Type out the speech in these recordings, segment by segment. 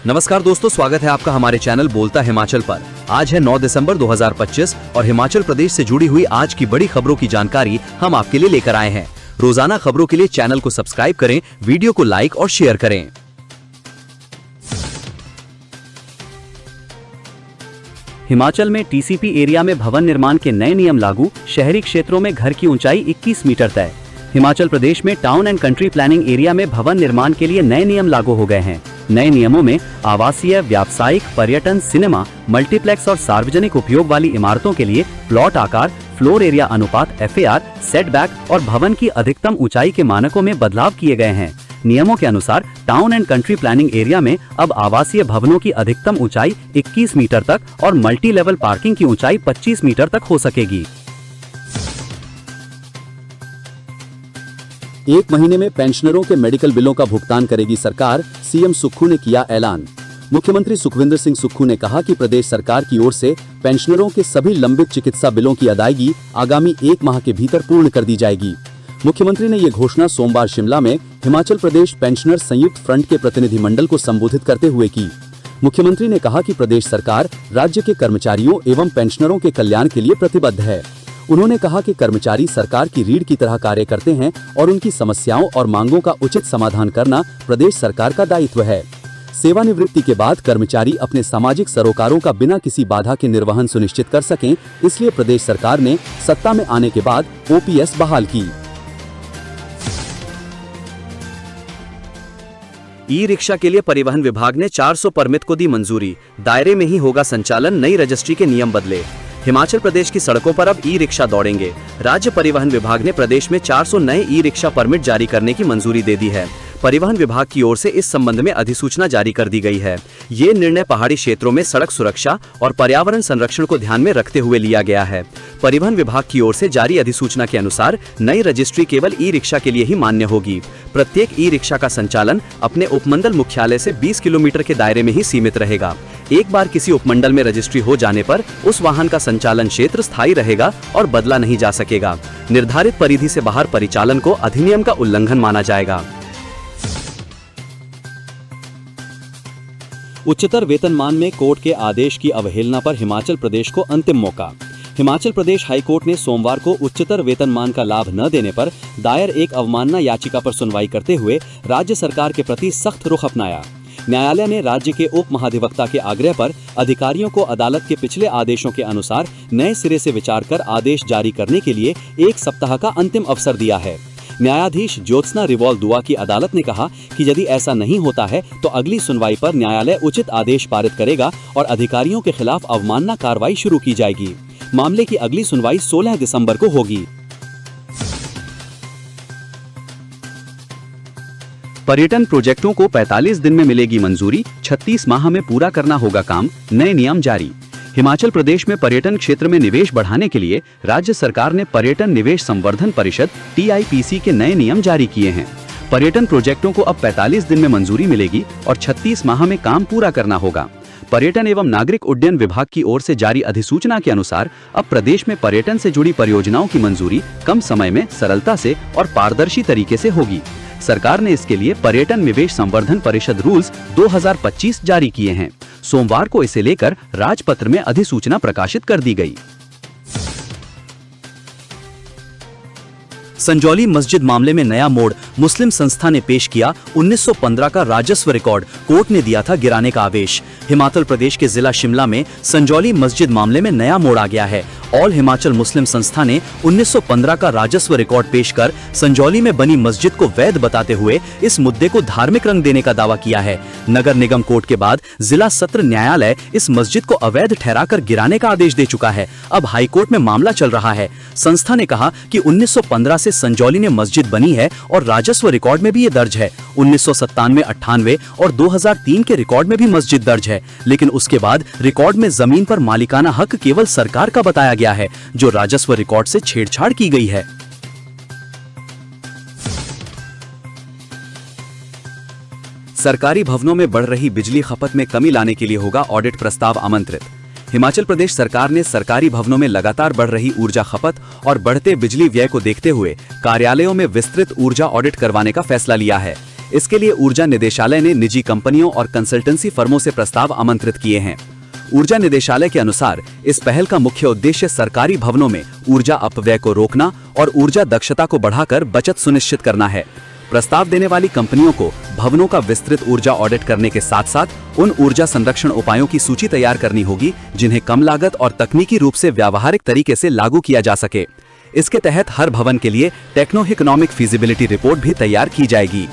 नमस्कार दोस्तों, स्वागत है आपका हमारे चैनल बोलता हिमाचल पर। आज है 9 दिसंबर 2025 और हिमाचल प्रदेश से जुड़ी हुई आज की बड़ी खबरों की जानकारी हम आपके लिए लेकर आए हैं। रोजाना खबरों के लिए चैनल को सब्सक्राइब करें, वीडियो को लाइक और शेयर करें। हिमाचल में टीसीपी एरिया में भवन निर्माण के नए नियम लागू, शहरी क्षेत्रों में घर की ऊंचाई 21 मीटर तय। हिमाचल प्रदेश में town and country planning area में भवन निर्माण के लिए नए नियम लागू हो गए हैं। नए नियमों में आवासीय, व्यावसायिक, पर्यटन, सिनेमा, मल्टीप्लेक्स और सार्वजनिक उपयोग वाली इमारतों के लिए प्लॉट आकार, फ्लोर एरिया अनुपात, FAR, सेटबैक और भवन की अधिकतम ऊंचाई के मानकों में बदलाव किए गए हैं। नियमों के अनुसार town and country planning area में अब आवासीय भवनों की अधिकतम ऊंचाई 21 मीटर तक और मल्टी लेवल पार्किंग की ऊंचाई 25 मीटर तक हो सकेगी। एक महीने में पेंशनरों के मेडिकल बिलों का भुगतान करेगी सरकार, सीएम सुक्खू ने किया ऐलान। मुख्यमंत्री सुखविंदर सिंह सुक्खू ने कहा कि प्रदेश सरकार की ओर से पेंशनरों के सभी लंबित चिकित्सा बिलों की अदायगी आगामी 1 माह के भीतर पूर्ण कर दी जाएगी। मुख्यमंत्री ने ये घोषणा सोमवार शिमला में हिमाचल प्रदेश पेंशनर संयुक्त फ्रंट के प्रतिनिधिमंडल को संबोधित करते हुए की। मुख्यमंत्री ने कहा कि प्रदेश सरकार राज्य के कर्मचारियों एवं पेंशनरों के कल्याण के लिए प्रतिबद्ध है। उन्होंने कहा कि कर्मचारी सरकार की रीढ़ की तरह कार्य करते हैं और उनकी समस्याओं और मांगों का उचित समाधान करना प्रदेश सरकार का दायित्व है। सेवानिवृत्ति के बाद कर्मचारी अपने सामाजिक सरोकारों का बिना किसी बाधा के निर्वहन सुनिश्चित कर सकें, इसलिए प्रदेश सरकार ने सत्ता में आने के बाद OPS बहाल की। ई रिक्शा के लिए परिवहन विभाग ने 400 परमिट को दी मंजूरी, दायरे में ही होगा संचालन, नई रजिस्ट्री के नियम बदले। हिमाचल प्रदेश की सड़कों पर अब ई रिक्शा दौड़ेंगे। राज्य परिवहन विभाग ने प्रदेश में 400 नए ई रिक्शा परमिट जारी करने की मंजूरी दे दी है। परिवहन विभाग की ओर से इस संबंध में अधिसूचना जारी कर दी गई है। ये निर्णय पहाड़ी क्षेत्रों में सड़क सुरक्षा और पर्यावरण संरक्षण को ध्यान में रखते हुए लिया गया है। परिवहन विभाग की ओर से जारी अधिसूचना के अनुसार नई रजिस्ट्री केवल ई रिक्शा के लिए ही मान्य होगी। प्रत्येक ई रिक्शा का संचालन अपने उपमंडल मुख्यालय से 20 किलोमीटर के दायरे में ही सीमित रहेगा। एक बार किसी उपमंडल में रजिस्ट्री हो जाने पर उस वाहन का संचालन क्षेत्र स्थायी रहेगा और बदला नहीं जा सकेगा। निर्धारित परिधि से बाहर परिचालन को अधिनियम का उल्लंघन माना जाएगा। उच्चतर वेतनमान में कोर्ट के आदेश की अवहेलना पर हिमाचल प्रदेश को अंतिम मौका। हिमाचल प्रदेश हाईकोर्ट ने सोमवार को उच्चतर वेतनमान का लाभ न देने पर दायर एक अवमानना याचिका पर सुनवाई करते हुए राज्य सरकार के प्रति सख्त रुख अपनाया। न्यायालय ने राज्य के उप महाधिवक्ता के आग्रह पर अधिकारियों को अदालत के पिछले आदेशों के अनुसार नए सिरे से विचार कर आदेश जारी करने के लिए 1 सप्ताह का अंतिम अवसर दिया है। न्यायाधीश ज्योत्सना रिवॉल दुआ की अदालत ने कहा कि यदि ऐसा नहीं होता है तो अगली सुनवाई पर न्यायालय उचित आदेश पारित करेगा और अधिकारियों के खिलाफ अवमानना कार्रवाई शुरू की जाएगी। मामले की अगली सुनवाई 16 दिसंबर को होगी। पर्यटन प्रोजेक्टों को 45 दिन में मिलेगी मंजूरी, 36 माह में पूरा करना होगा काम, नए नियम जारी। हिमाचल प्रदेश में पर्यटन क्षेत्र में निवेश बढ़ाने के लिए राज्य सरकार ने पर्यटन निवेश संवर्धन परिषद TIPC के नए नियम जारी किए हैं। पर्यटन प्रोजेक्टों को अब 45 दिन में मंजूरी मिलेगी और 36 माह में काम पूरा करना होगा। पर्यटन एवं नागरिक उड्डयन विभाग की ओर से जारी अधिसूचना के अनुसार अब प्रदेश में पर्यटन से जुड़ी परियोजनाओं की मंजूरी कम समय में, सरलता से और पारदर्शी तरीके से होगी। सरकार ने इसके लिए पर्यटन निवेश संवर्धन परिषद रूल्स 2025 जारी किए हैं। सोमवार को इसे लेकर राजपत्र में अधिसूचना प्रकाशित कर दी गई। संजौली मस्जिद मामले में नया मोड़, मुस्लिम संस्था ने पेश किया 1915 का राजस्व रिकॉर्ड, कोर्ट ने दिया था गिराने का आदेश। हिमाचल प्रदेश के जिला शिमला में संजौली मस्जिद मामले में नया मोड़ आ गया है। ऑल हिमाचल मुस्लिम संस्था ने 1915 का राजस्व रिकॉर्ड पेश कर संजौली में बनी मस्जिद को वैध बताते हुए इस मुद्दे को धार्मिक रंग देने का दावा किया है। नगर निगम कोर्ट के बाद जिला सत्र न्यायालय इस मस्जिद को अवैध ठहराकर गिराने का आदेश दे चुका है। अब हाईकोर्ट में मामला चल रहा है। संस्था ने कहा कि 1915 से संजौली में मस्जिद बनी है और राजस्व रिकॉर्ड में भी ये दर्ज है। 1997, 98 और 2003 के रिकॉर्ड में भी मस्जिद दर्ज है, लेकिन उसके बाद रिकॉर्ड में जमीन पर मालिकाना हक केवल सरकार का बताया गया है, जो राजस्व रिकॉर्ड से छेड़छाड़ की गई है। सरकारी भवनों में बढ़ रही बिजली खपत में कमी लाने के लिए होगा ऑडिट प्रस्ताव आमंत्रित। हिमाचल प्रदेश सरकार ने सरकारी भवनों में लगातार बढ़ रही ऊर्जा खपत और बढ़ते बिजली व्यय को देखते हुए कार्यालयों में विस्तृत ऊर्जा ऑडिट करवाने का फैसला लिया है। इसके लिए ऊर्जा निदेशालय ने निजी कंपनियों और कंसल्टेंसी फर्मों से प्रस्ताव आमंत्रित किए हैं। ऊर्जा निदेशालय के अनुसार इस पहल का मुख्य उद्देश्य सरकारी भवनों में ऊर्जा अपव्यय को रोकना और ऊर्जा दक्षता को बढ़ाकर बचत सुनिश्चित करना है। प्रस्ताव देने वाली कंपनियों को भवनों का विस्तृत ऊर्जा ऑडिट करने के साथ साथ उन ऊर्जा संरक्षण उपायों की सूची तैयार करनी होगी जिन्हें कम लागत और तकनीकी रूप से व्यावहारिक तरीके से लागू किया जा सके। इसके तहत हर भवन के लिए टेक्नो इकोनॉमिक फीजिबिलिटी रिपोर्ट भी तैयार की जाएगी।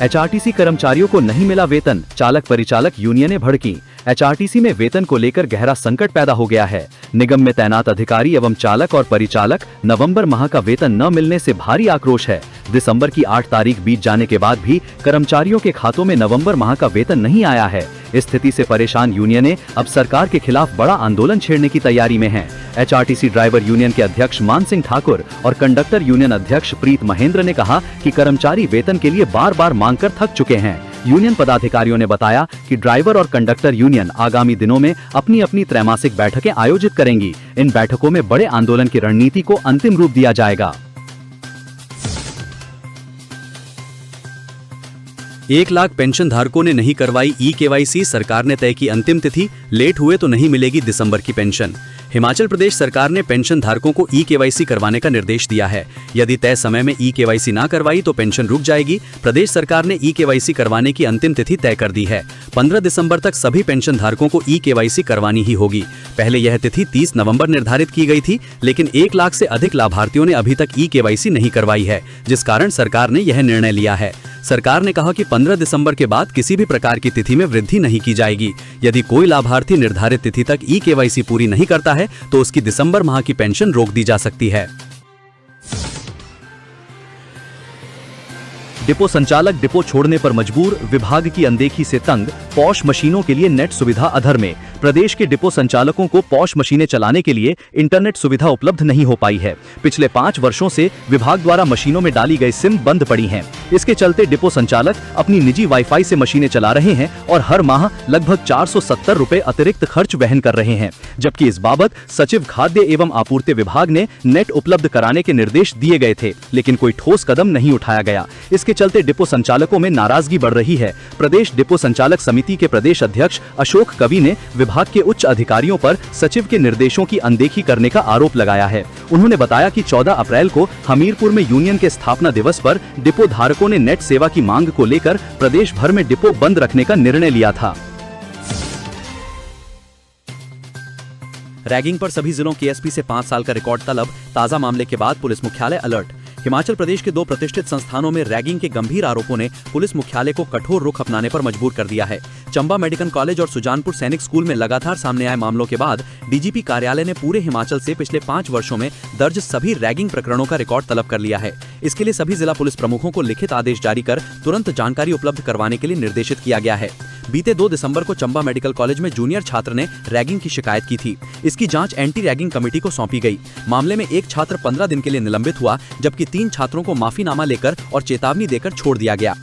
एचआरटीसी कर्मचारियों को नहीं मिला वेतन, चालक परिचालक यूनियनें भड़कीं। एचआरटीसी में वेतन को लेकर गहरा संकट पैदा हो गया है। निगम में तैनात अधिकारी एवं चालक और परिचालक नवंबर माह का वेतन न मिलने से भारी आक्रोश है। दिसंबर की 8 तारीख बीत जाने के बाद भी कर्मचारियों के खातों में नवंबर माह का वेतन नहीं आया है। इस स्थिति से परेशान यूनियनें अब सरकार के खिलाफ बड़ा आंदोलन छेड़ने की तैयारी में हैं। एचआरटीसी ड्राइवर यूनियन के अध्यक्ष मान सिंह ठाकुर और कंडक्टर यूनियन अध्यक्ष प्रीत महेंद्र ने कहा कि कर्मचारी वेतन के लिए बार बार मांग कर थक चुके हैं। यूनियन पदाधिकारियों ने बताया कि ड्राइवर और कंडक्टर यूनियन आगामी दिनों में अपनी अपनी त्रैमासिक बैठकें आयोजित करेंगी। इन बैठकों में बड़े आंदोलन की रणनीति को अंतिम रूप दिया जाएगा। 1 लाख पेंशन धारकों ने नहीं करवाई ई-केवाईसी, सरकार ने तय की अंतिम तिथि, लेट हुए तो नहीं मिलेगी दिसंबर की पेंशन। हिमाचल प्रदेश सरकार ने पेंशन धारकों को ई-केवाईसी करवाने का निर्देश दिया है। यदि तय समय में ई-केवाईसी ना करवाई तो पेंशन रुक जाएगी। प्रदेश सरकार ने ई-केवाईसी करवाने की अंतिम तिथि तय कर दी है। 15 दिसंबर तक सभी पेंशन धारकों को ई-केवाईसी करवानी ही होगी। पहले यह तिथि 30 नवंबर निर्धारित की गई थी, लेकिन 1 लाख से अधिक लाभार्थियों ने अभी तक ई-केवाईसी नहीं करवाई है, जिस कारण सरकार ने यह निर्णय लिया है। सरकार ने कहा कि 15 दिसंबर के बाद किसी भी प्रकार की तिथि में वृद्धि नहीं की जाएगी। यदि कोई लाभार्थी निर्धारित तिथि तक ई-केवाईसी पूरी नहीं करता है तो उसकी दिसंबर माह की पेंशन रोक दी जा सकती है। डिपो संचालक डिपो छोड़ने पर मजबूर, विभाग की अनदेखी से तंग। पॉश मशीनों के लिए नेट सुविधा अधर में। प्रदेश के डिपो संचालकों को पॉश मशीनें चलाने के लिए इंटरनेट सुविधा उपलब्ध नहीं हो पाई है। पिछले 5 वर्षों से विभाग द्वारा मशीनों में डाली गई सिम बंद पड़ी हैं। इसके चलते डिपो संचालक अपनी निजी वाईफाई से मशीनें चला रहे हैं और हर माह लगभग 470 रुपए अतिरिक्त खर्च वहन कर रहे हैं। जबकि इस बाबत सचिव खाद्य एवं आपूर्ति विभाग ने नेट उपलब्ध कराने के निर्देश दिए गए थे, लेकिन कोई ठोस कदम नहीं उठाया गया। इसके चलते डिपो संचालकों में नाराजगी बढ़ रही है। प्रदेश डिपो संचालक समिति के प्रदेश अध्यक्ष अशोक कवि ने विभाग के उच्च अधिकारियों पर सचिव के निर्देशों की अनदेखी करने का आरोप लगाया है। उन्होंने बताया कि 14 अप्रैल को हमीरपुर में यूनियन के स्थापना दिवस पर डिपो धारकों ने नेट सेवा की मांग को लेकर प्रदेश भर में डिपो बंद रखने का निर्णय लिया था। रैगिंग पर सभी जिलों के एसपी से 5 साल का रिकॉर्ड तलब। ताजा मामले के बाद पुलिस मुख्यालय अलर्ट। हिमाचल प्रदेश के 2 प्रतिष्ठित संस्थानों में रैगिंग के गंभीर आरोपों ने पुलिस मुख्यालय को कठोर रुख अपनाने पर मजबूर कर दिया है। चंबा मेडिकल कॉलेज और सुजानपुर सैनिक स्कूल में लगातार सामने आए मामलों के बाद डीजीपी कार्यालय ने पूरे हिमाचल से पिछले 5 वर्षों में दर्ज सभी रैगिंग प्रकरणों का रिकॉर्ड तलब कर लिया है। इसके लिए सभी जिला पुलिस प्रमुखों को लिखित आदेश जारी कर तुरंत जानकारी उपलब्ध करवाने के लिए निर्देशित किया गया है। बीते 2 दिसंबर को चंबा मेडिकल कॉलेज में जूनियर छात्र ने रैगिंग की शिकायत की थी। इसकी जांच एंटी रैगिंग कमेटी को सौंपी गई। मामले में एक छात्र 15 दिन के लिए निलंबित हुआ, जबकि 3 छात्रों को माफीनामा लेकर और चेतावनी देकर छोड़ दिया गया।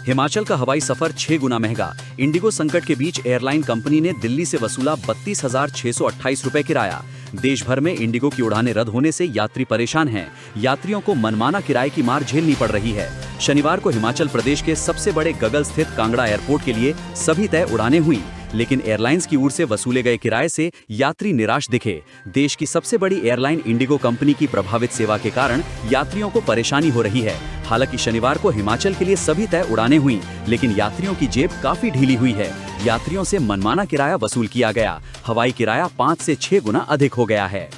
हिमाचल का हवाई सफर 6 गुना महंगा। इंडिगो संकट के बीच एयरलाइन कंपनी ने दिल्ली से वसूला 32,628 रुपए किराया। देश भर में इंडिगो की उड़ानें रद्द होने से यात्री परेशान हैं। यात्रियों को मनमाना किराए की मार झेलनी पड़ रही है। शनिवार को हिमाचल प्रदेश के सबसे बड़े गगल स्थित कांगड़ा एयरपोर्ट के लिए सभी तय उड़ानें हुई, लेकिन एयरलाइंस की ओर से वसूले गए किराए से यात्री निराश दिखे। देश की सबसे बड़ी एयरलाइन इंडिगो कंपनी की प्रभावित सेवा के कारण यात्रियों को परेशानी हो रही है। हालांकि शनिवार को हिमाचल के लिए सभी तय उड़ानें हुई, लेकिन यात्रियों की जेब काफी ढीली हुई है। यात्रियों से मनमाना किराया वसूल किया गया। हवाई किराया 5 से 6 गुना अधिक हो गया है।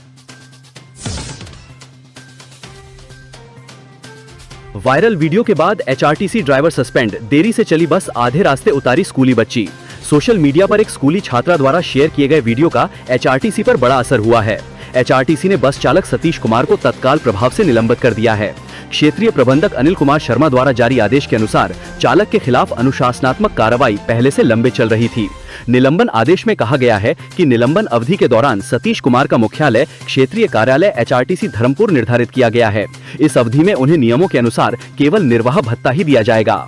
वायरल वीडियो के बाद एचआरटीसी ड्राइवर सस्पेंड। देरी से चली बस आधे रास्ते उतारी स्कूली बच्ची। सोशल मीडिया पर एक स्कूली छात्रा द्वारा शेयर किए गए वीडियो का एचआरटीसी पर बड़ा असर हुआ है। एचआरटीसी ने बस चालक सतीश कुमार को तत्काल प्रभाव से निलंबित कर दिया है। क्षेत्रीय प्रबंधक अनिल कुमार शर्मा द्वारा जारी आदेश के अनुसार चालक के खिलाफ अनुशासनात्मक कार्रवाई पहले से लंबे चल रही थी। निलंबन आदेश में कहा गया है कि निलंबन अवधि के दौरान सतीश कुमार का मुख्यालय क्षेत्रीय कार्यालय एचआरटीसी धर्मपुर निर्धारित किया गया है। इस अवधि में उन्हें नियमों के अनुसार केवल निर्वाह भत्ता ही दिया जाएगा।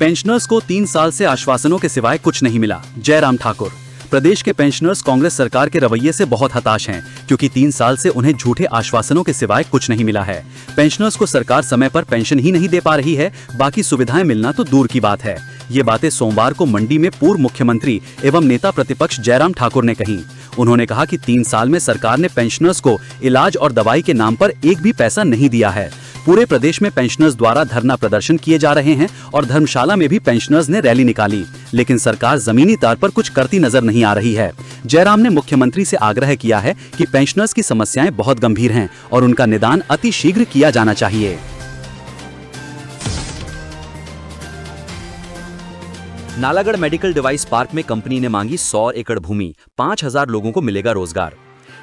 पेंशनर्स को 3 साल से आश्वासनों के सिवाय कुछ नहीं मिला, जयराम ठाकुर। प्रदेश के पेंशनर्स कांग्रेस सरकार के रवैये से बहुत हताश हैं, क्योंकि 3 साल से उन्हें झूठे आश्वासनों के सिवाय कुछ नहीं मिला है। पेंशनर्स को सरकार समय पर पेंशन ही नहीं दे पा रही है, बाकी सुविधाएं मिलना तो दूर की बात है। ये बातें सोमवार को मंडी में पूर्व मुख्यमंत्री एवं नेता प्रतिपक्ष जयराम ठाकुर ने कही। उन्होंने कहा कि 3 साल में सरकार ने पेंशनर्स को इलाज और दवाई के नाम पर एक भी पैसा नहीं दिया है। पूरे प्रदेश में पेंशनर्स द्वारा धरना प्रदर्शन किए जा रहे हैं और धर्मशाला में भी पेंशनर्स ने रैली निकाली, लेकिन सरकार जमीनी तौर पर कुछ करती नजर नहीं आ रही है। जयराम ने मुख्यमंत्री से आग्रह किया है कि पेंशनर्स की समस्याएं बहुत गंभीर हैं और उनका निदान अति शीघ्र किया जाना चाहिए। नालागढ़ मेडिकल डिवाइस पार्क में कंपनी ने मांगी 100 एकड़ भूमि, 5000 लोगों को मिलेगा रोजगार।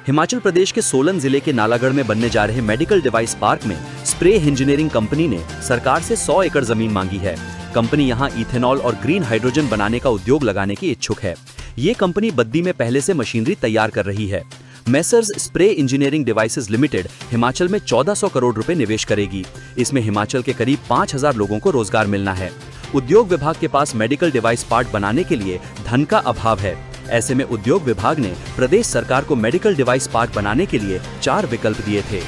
हिमाचल प्रदेश के सोलन जिले के नालागढ़ में बनने जा रहे मेडिकल डिवाइस पार्क में स्प्रे इंजीनियरिंग कंपनी ने सरकार से 100 एकड़ जमीन मांगी है। कंपनी यहां इथेनॉल और ग्रीन हाइड्रोजन बनाने का उद्योग लगाने की इच्छुक है। ये कंपनी बद्दी में पहले से मशीनरी तैयार कर रही है। Messrs spray engineering devices limited Himachal में 1400 करोड़ रुपए निवेश करेगी। इसमें हिमाचल के करीब 5000 लोगों को रोजगार मिलना है। उद्योग विभाग के पास मेडिकल डिवाइस पार्ट बनाने के लिए धन का अभाव है। ऐसे में उद्योग विभाग ने प्रदेश सरकार को मेडिकल डिवाइस पार्ट बनाने के लिए 4 विकल्प दिए थे।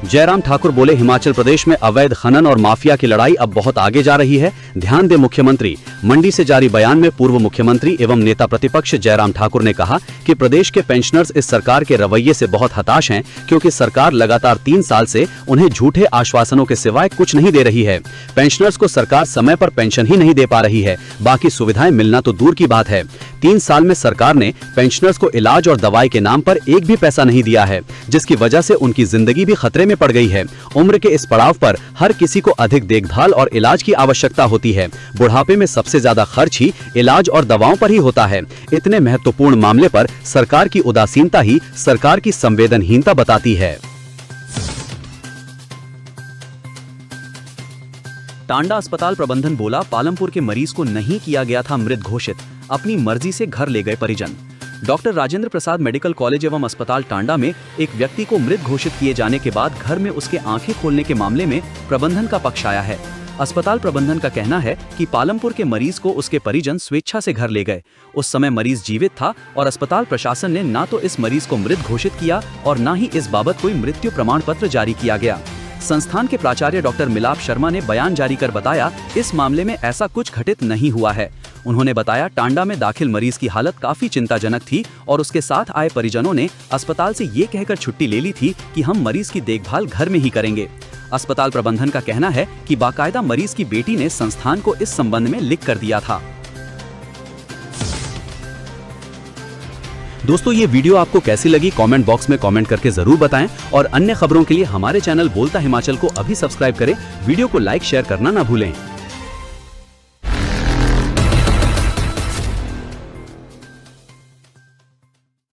जयराम ठाकुर बोले, हिमाचल प्रदेश में अवैध खनन और माफिया की लड़ाई अब बहुत आगे जा रही है, ध्यान दे मुख्यमंत्री। मंडी से जारी बयान में पूर्व मुख्यमंत्री एवं नेता प्रतिपक्ष जयराम ठाकुर ने कहा कि प्रदेश के पेंशनर्स इस सरकार के रवैये से बहुत हताश हैं, क्योंकि सरकार लगातार 3 साल से उन्हें झूठे आश्वासनों के सिवाय कुछ नहीं दे रही है। पेंशनर्स को सरकार समय पर पेंशन ही नहीं दे पा रही है, बाकी सुविधाएं मिलना तो दूर की बात है। 3 साल में सरकार ने पेंशनर्स को इलाज और दवाई के नाम पर एक भी पैसा नहीं दिया है, जिसकी वजह से उनकी जिंदगी भी खतरे में पड़ गई है। उम्र के इस पड़ाव पर हर किसी को अधिक देखभाल और इलाज की आवश्यकता होती है। बुढ़ापे में सबसे ज्यादा खर्च ही इलाज और दवाओं पर ही होता है। इतने महत्वपूर्ण मामले पर सरकार की उदासीनता ही सरकार की संवेदनहीनता बताती है। टांडा अस्पताल प्रबंधन बोला, पालमपुर के मरीज को नहीं किया गया था मृत घोषित, अपनी मर्जी से घर ले गए परिजन। Doctor Rajendra Prasad medical college एवं अस्पताल टांडा में एक व्यक्ति को मृत घोषित किए जाने के बाद घर में उसके आंखें खोलने के मामले में प्रबंधन का पक्ष आया है। अस्पताल प्रबंधन का कहना है कि पालमपुर के मरीज को उसके परिजन स्वेच्छा से घर ले गए। उस समय मरीज जीवित था और अस्पताल प्रशासन ने ना तो इस मरीज को मृत घोषित किया और ना ही इस बाबत कोई मृत्यु प्रमाण पत्र जारी किया गया। संस्थान के प्राचार्य डॉक्टर मिलाप शर्मा ने बयान जारी कर बताया, इस मामले में ऐसा कुछ घटित नहीं हुआ है। उन्होंने बताया, टांडा में दाखिल मरीज की हालत काफी चिंताजनक थी और उसके साथ आए परिजनों ने अस्पताल से ये कहकर छुट्टी ले ली थी कि हम मरीज की देखभाल घर में ही करेंगे। अस्पताल प्रबंधन का कहना है कि बाकायदा मरीज की बेटी ने संस्थान को इस संबंध में लिख कर दिया था। दोस्तों, ये वीडियो आपको कैसी लगी कमेंट बॉक्स में कमेंट करके जरूर बताएं और अन्य खबरों के लिए हमारे चैनल बोलता हिमाचल को अभी सब्सक्राइब करें। वीडियो को लाइक शेयर करना ना भूलें।